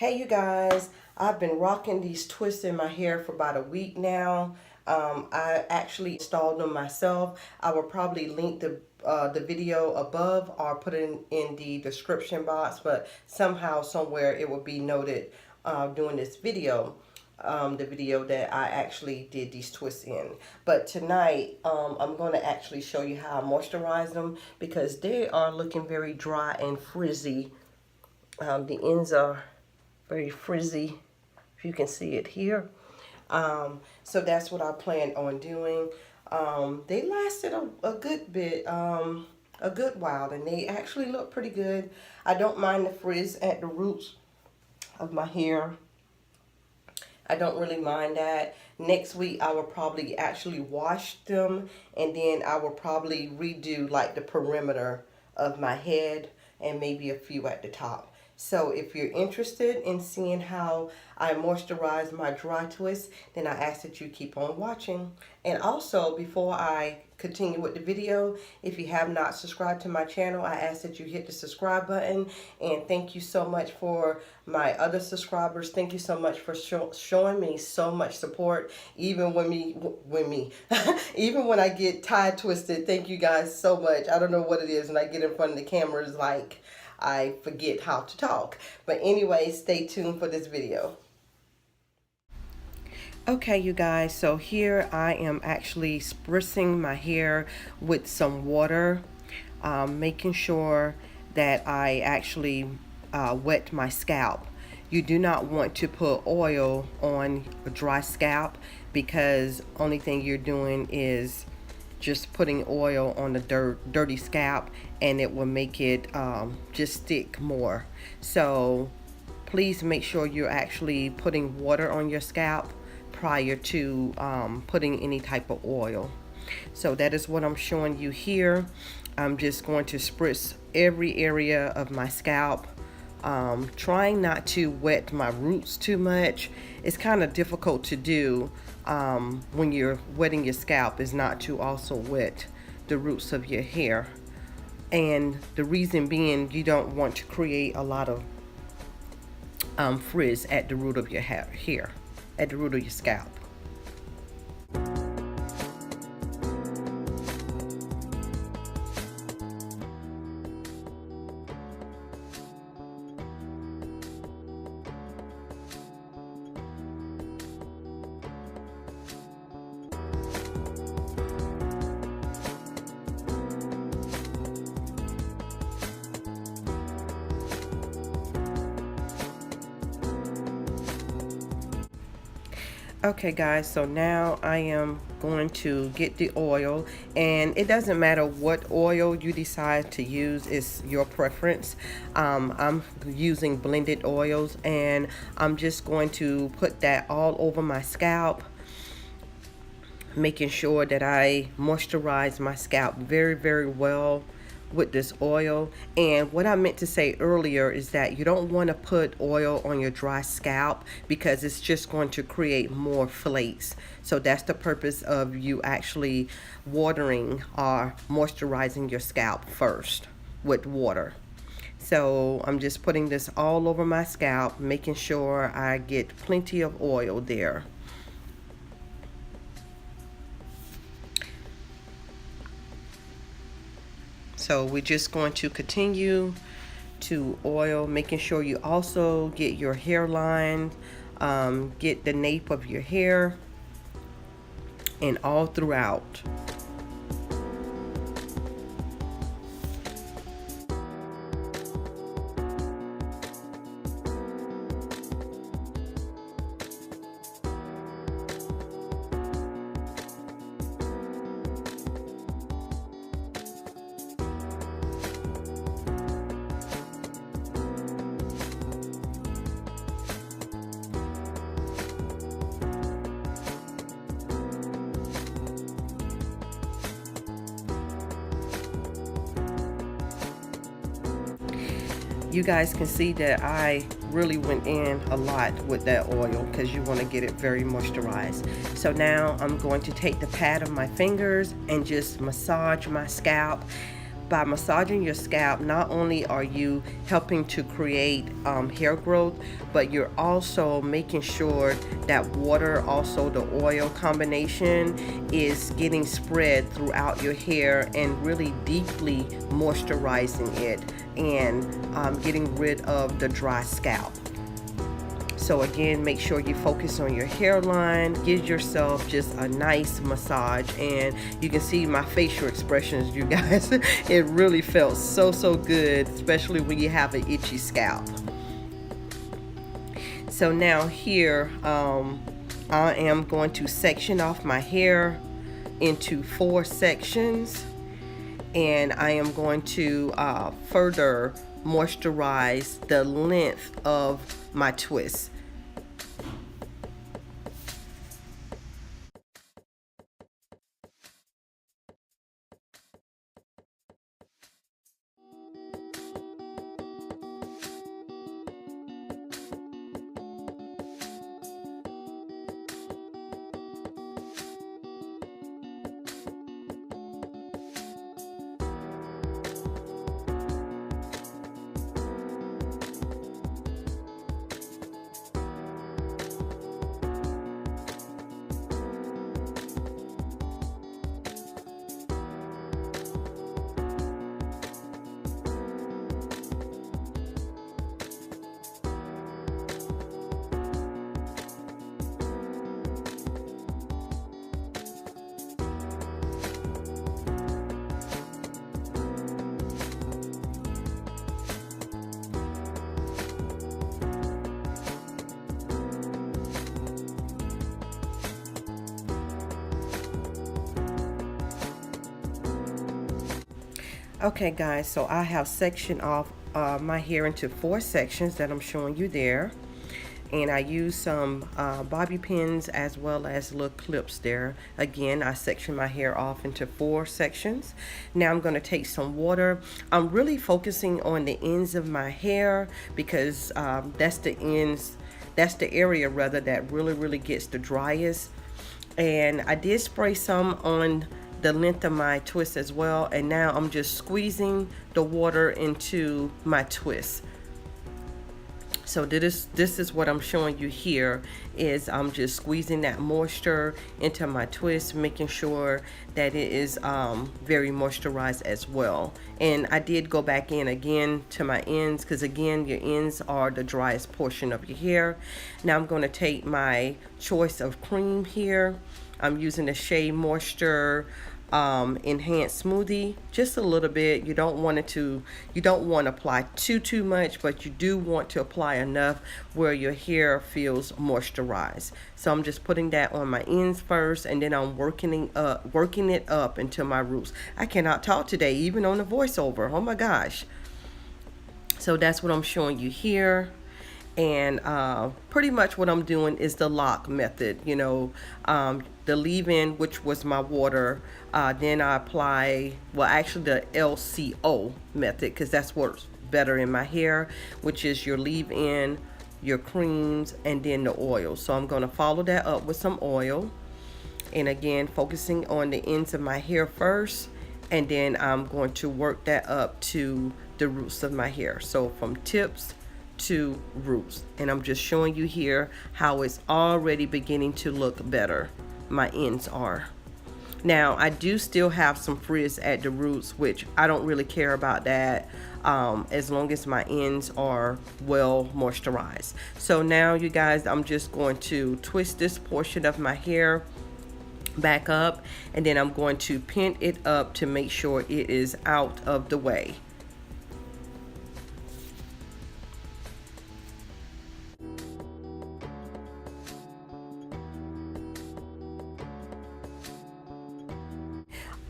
Hey you guys, I've been rocking these twists in my hair for about a week now. I actually installed them myself. I will probably link the video above or put it in the description box, but somehow, somewhere it will be noted during this video. The video that I actually did these twists in. But tonight, I'm going to actually show you how I moisturize them because they are looking very dry and frizzy. The ends are very frizzy, if you can see it here. So that's what I plan on doing. They lasted a good bit, a good while, and they actually look pretty good. I don't mind the frizz at the roots of my hair. I don't really mind that. Next week I will probably actually wash them, and then I will probably redo like the perimeter of my head and maybe a few at the top. So if you're interested in seeing how I moisturize my dry twist, then I ask that you keep on watching. And also, before I continue with the video, if you have not subscribed to my channel, I ask that you hit the subscribe button. And thank you so much for my other subscribers. Thank you so much for showing me so much support, even when even when I get tie twisted. Thank you guys so much. I don't know what it is when I get in front of the camera. It's like I forget how to talk. But anyway, stay tuned for this video. Okay, you guys, so here I am actually spritzing my hair with some water, making sure that I actually wet my scalp. You do not want to put oil on a dry scalp because only thing you're doing is just putting oil on the dirty scalp, and it will make it just stick more. So please make sure you're actually putting water on your scalp prior to putting any type of oil. So that is what I'm showing you here. I'm just going to spritz every area of my scalp, trying not to wet my roots too much. It's kind of difficult to do when you're wetting your scalp, is not to also wet the roots of your hair. And the reason being, you don't want to create a lot of frizz at the root of your hair, at the root of your scalp. Okay guys, so now I am going to get the oil, and it doesn't matter what oil you decide to use, it's your preference. I'm using blended oils, and I'm just going to put that all over my scalp, making sure that I moisturize my scalp very, very well with this oil. And what I meant to say earlier is that you don't want to put oil on your dry scalp because it's just going to create more flakes. So that's the purpose of you actually watering or moisturizing your scalp first with water. So I'm just putting this all over my scalp, making sure I get plenty of oil there. So we're just going to continue to oil, making sure you also get your hairline, get the nape of your hair, and all throughout. You guys can see that I really went in a lot with that oil because you want to get it very moisturized. So now I'm going to take the pad of my fingers and just massage my scalp by massaging your scalp, not only are you helping to create hair growth, but you're also making sure that water, also the oil combination, is getting spread throughout your hair and really deeply moisturizing it and getting rid of the dry scalp. So again, make sure you focus on your hairline, give yourself just a nice massage, and you can see my facial expressions, you guys. It really felt so good, especially when you have an itchy scalp. So now here, I am going to section off my hair into 4 sections, and I am going to further moisturize the length of my twist. Okay guys, so I have sectioned off my hair into 4 sections that I'm showing you there, and I use some bobby pins as well as little clips there. Again, I section my hair off into 4 sections. Now I'm going to take some water. I'm really focusing on the ends of my hair because that's the area rather that really gets the driest. And I did spray some on the length of my twist as well, and now I'm just squeezing the water into my twist. So this is what I'm showing you here, is I'm just squeezing that moisture into my twist, making sure that it is very moisturized as well. And I did go back in again to my ends, because again, your ends are the driest portion of your hair. Now I'm going to take my choice of cream here. I'm using the Shea Moisture enhanced smoothie, just a little bit. You don't want to apply too much, but you do want to apply enough where your hair feels moisturized. So I'm just putting that on my ends first, and then I'm working it up into my roots. I cannot talk today, even on the voiceover. Oh my gosh. So that's what I'm showing you here. And pretty much what I'm doing is the lock method, you know, the leave-in, which was my water. Then I apply, well, actually the LCO method, because that's what's better in my hair, which is your leave-in, your creams, and then the oil. So I'm going to follow that up with some oil. And again, focusing on the ends of my hair first, and then I'm going to work that up to the roots of my hair. So from tips to roots, and I'm just showing you here how it's already beginning to look better. My ends are. Now I do still have some frizz at the roots, which I don't really care about that, as long as my ends are well moisturized. So now you guys, I'm just going to twist this portion of my hair back up, and then I'm going to pin it up to make sure it is out of the way.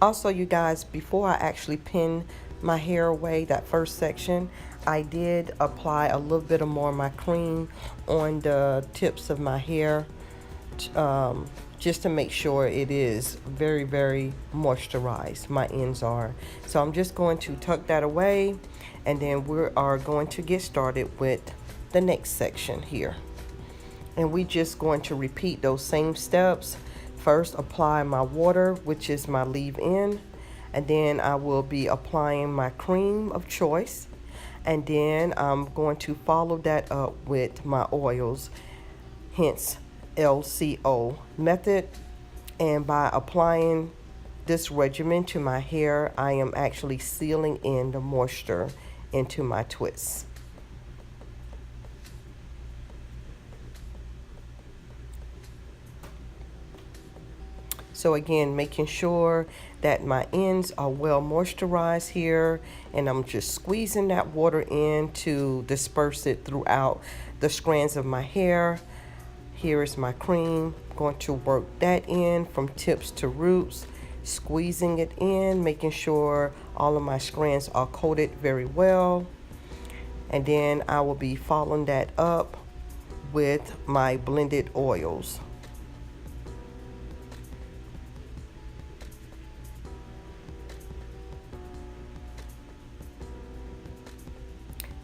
Also, you guys, before I actually pin my hair away, that first section, I did apply a little bit of more of my cream on the tips of my hair, just to make sure it is very moisturized. My ends are. So I'm just going to tuck that away, and then we are going to get started with the next section here. And we just going to repeat those same steps. First, apply my water, which is my leave-in, And then I will be applying my cream of choice. And then I'm going to follow that up with my oils, hence LCO method. And by applying this regimen to my hair, I am actually sealing in the moisture into my twists. So again, making sure that my ends are well moisturized here, and I'm just squeezing that water in to disperse it throughout the strands of my hair. Here is my cream. I'm going to work that in from tips to roots, squeezing it in, making sure all of my strands are coated very well. And then I will be following that up with my blended oils.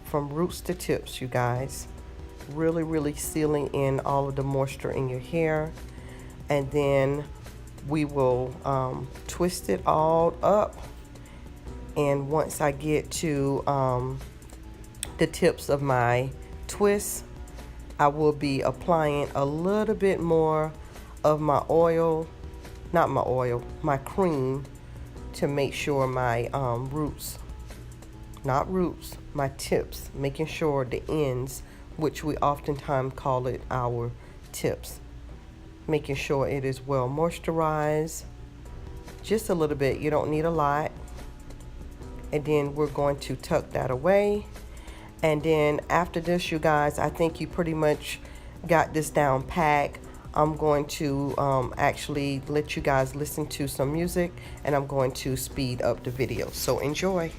From roots to tips, you guys. Really sealing in all of the moisture in your hair. And then we will twist it all up. And once I get to the tips of my twist, I will be applying a little bit more of my oil, not my oil, my cream, to make sure my roots, not roots, my tips, making sure the ends, which we oftentimes call it our tips, making sure it is well moisturized, just a little bit, you don't need a lot. And then we're going to tuck that away. And then after this, you guys, I think you pretty much got this down pat. I'm going to actually let you guys listen to some music, and I'm going to speed up the video. So enjoy.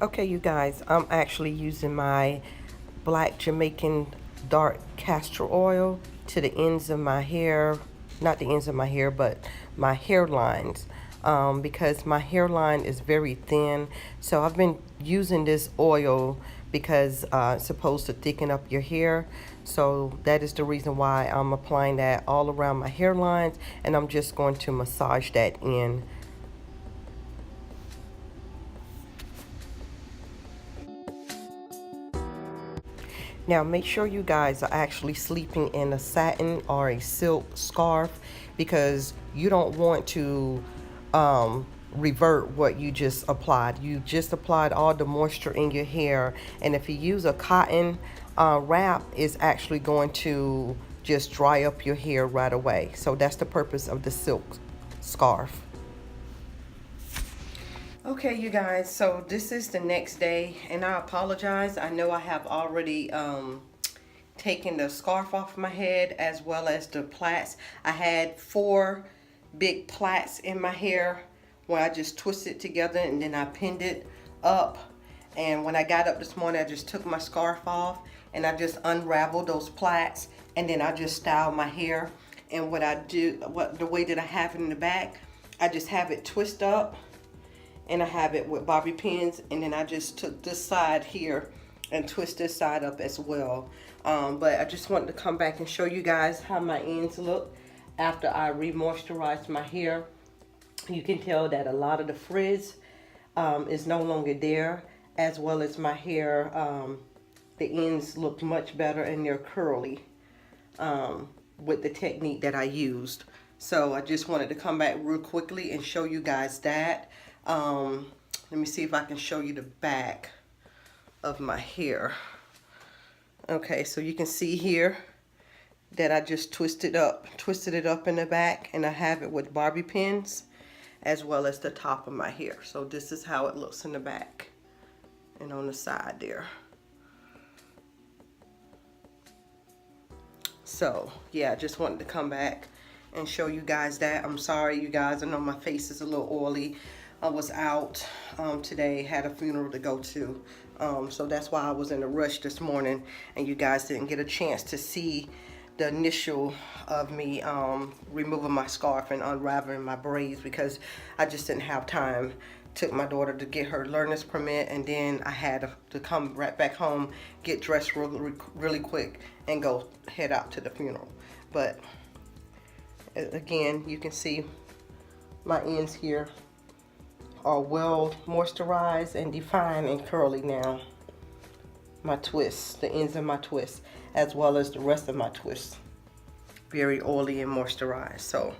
Okay, you guys, I'm actually using my black Jamaican dark castor oil to the ends of my hair, not the ends of my hair, but my hairlines, because my hairline is very thin. So I've been using this oil because it's supposed to thicken up your hair. So that is the reason why I'm applying that all around my hairlines, and I'm just going to massage that in. Now make sure you guys are actually sleeping in a satin or a silk scarf, because you don't want to revert what you just applied. You just applied all the moisture in your hair, and if you use a cotton wrap, it's actually going to just dry up your hair right away. So that's the purpose of the silk scarf. Okay, you guys, so this is the next day, and I apologize. I know I have already taking the scarf off my head as well as the plaits. I had 4 big plaits in my hair where I just twisted together and then I pinned it up. And when I got up this morning, I just took my scarf off and I just unraveled those plaits, and then I just styled my hair. And what I do, the way that I have it in the back, I just have it twist up, and I have it with bobby pins, and then I just took this side here and twist this side up as well. But I just wanted to come back and show you guys how my ends look after I re-moisturized my hair. You can tell that a lot of the frizz is no longer there, as well as my hair, the ends look much better and they're curly with the technique that I used. So I just wanted to come back real quickly and show you guys that. Let me see if I can show you the back of my hair. Okay, so you can see here that I just twisted it up in the back, and I have it with bobby pins as well as the top of my hair. So this is how it looks in the back and on the side there. So yeah, I just wanted to come back and show you guys that. I'm sorry, you guys, I know my face is a little oily. I was out today, had a funeral to go to. So that's why I was in a rush this morning, and you guys didn't get a chance to see the initial of me removing my scarf and unraveling my braids, because I just didn't have time. Took my daughter to get her learner's permit, and then I had to come right back home, get dressed really quick, and go head out to the funeral. But again, you can see my ends here are well moisturized and defined and curly now. My twists, the ends of my twists, as well as the rest of my twists, very oily and moisturized. So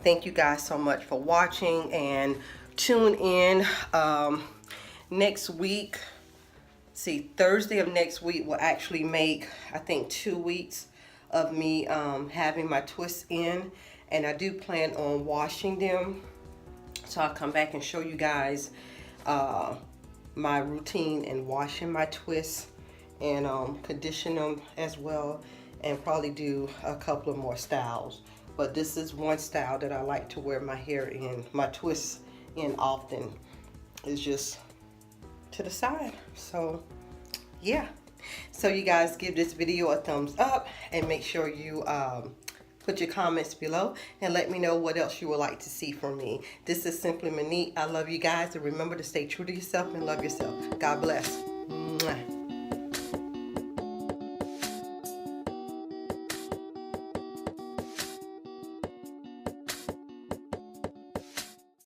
thank you guys so much for watching, and tune in next week. See, Thursday of next week will actually make, I think, 2 weeks of me having my twists in, and I do plan on washing them. So I'll come back and show you guys my routine in washing my twists and condition them as well, and probably do a couple of more styles. But this is one style that I like to wear my hair in, my twists in often, is just to the side. So yeah, so you guys give this video a thumbs up, and make sure you put your comments below and let me know what else you would like to see from me. This is Simply Monique. I love you guys, and remember to stay true to yourself and love yourself. God bless. Mwah.